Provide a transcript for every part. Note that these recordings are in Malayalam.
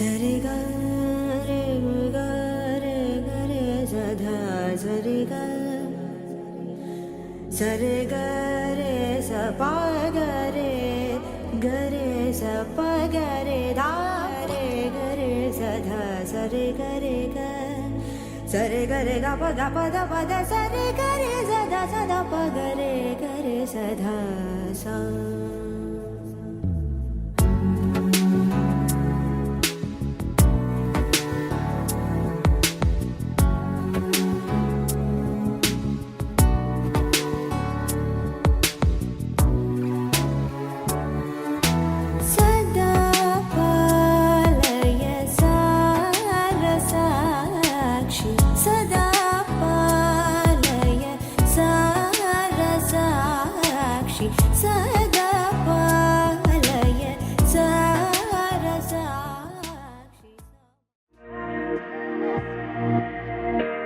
सरे ग रे ग रे ग रे सधा सरे ग स पा ग रे स प ग रे धा रे ग रे सधा सरे ग रे ग ग प ध प ध सरे ग रे सधा सधा प ग रे सधा सा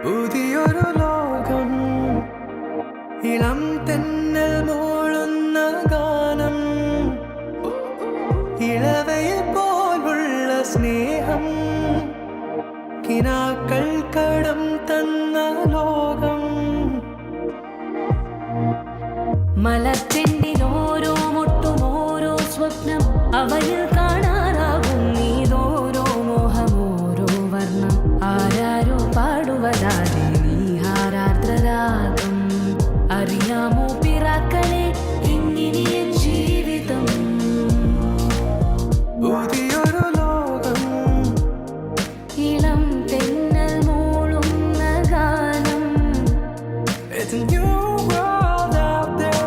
പുതിയൊരു ലോകം ഇളം തെന്നൽ മൂളുന്ന ഗാനം ഇളവയിൽ പോലുള്ള സ്നേഹം കിനാക്കൾ കടം തന്ന ലോകം മലത്തിൻ്റെ ഓരോ മുട്ടും ഓരോ സ്വപ്നം അവയിൽ കാണാനാകും നീതോരോ മോഹമോരോ വർണ്ണം ആരാരോ പാടുവതാതെ നീഹാരാർദ്രരാഗം അറിയാമോ പിറാക്കളെ ഇങ്ങനെ ജീവിതം പുതിയൊരു ലോകം ഇളം തെന്നൽ മൂളുന്ന ഗാനം It's a new world out there.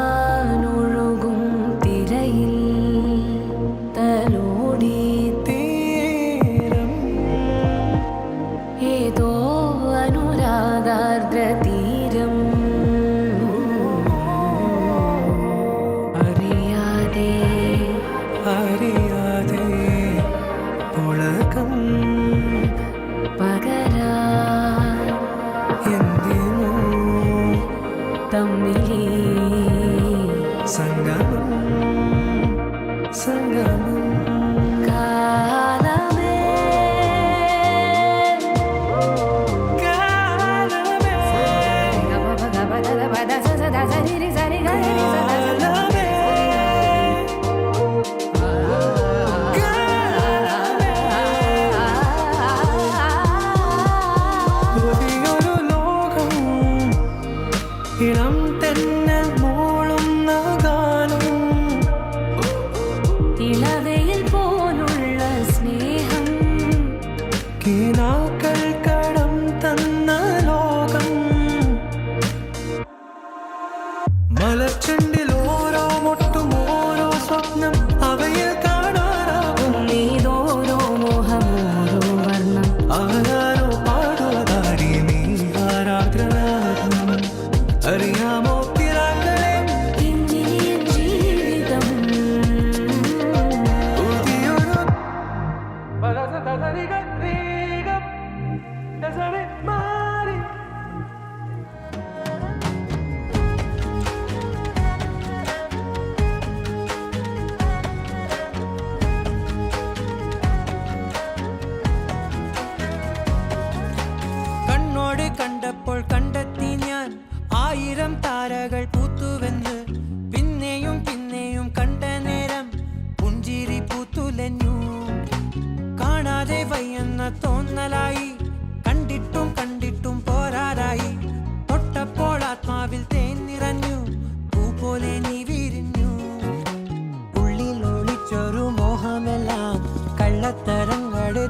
ഞാനൊഴുകും തിരയിൽ തലോടി തീരം ഏതോ അനുരാഗാർദ്ര തീരം അറിയാതെ അറിയാതെ പുളകം പകരാ എന്തിനോ തമ്മിലേ സംഗമം സംഗമം കാലമേ കാലമേ പുതിയൊരു ലോകം ഇളം തെന്നൽ മൂളുന്ന ഗാനം ഇളവയിൽ പോലുള്ള സ്നേഹം കിനാക്കൾ കടം തന്ന ലോകം മലച്ചെണ്ടിൽ ഓരോ മുട്ടും ഓരോ സ്വപ്നം അവയിൽ കാണാനാകും നീതോരോ മോഹമോരോ വർണ്ണം ആരാരോ പാടുവതാരി നീ ആരാഗ്രനാകും അറിയാമോ പിറാക്കളെ ഇങ്ങനെ ജീവിതം പുതിയൊരു മാറി കണ്ണോട് കണ്ടപ്പോൾ കണ്ടെത്തി ഞാൻ 1000 താരകൾ പൂത്തുവെന്ന് പിന്നെയും പിന്നെയും കണ്ട നേരം പുഞ്ചിരി പൂത്തുലഞ്ഞു കാണാതെ വയ്യെന്ന തോന്നലായി കണ്ടിട്ടും കണ്ടിട്ടും പോരാറായി തൊട്ടപ്പോൾ ആത്മാവിൽ തേൻ നിറഞ്ഞു പൂ പോലെ നീ വിരിഞ്ഞു ഉള്ളിൽ ഒളിച്ചൊരു മോഹമെല്ലാം കള്ളത്തരങ്ങളെ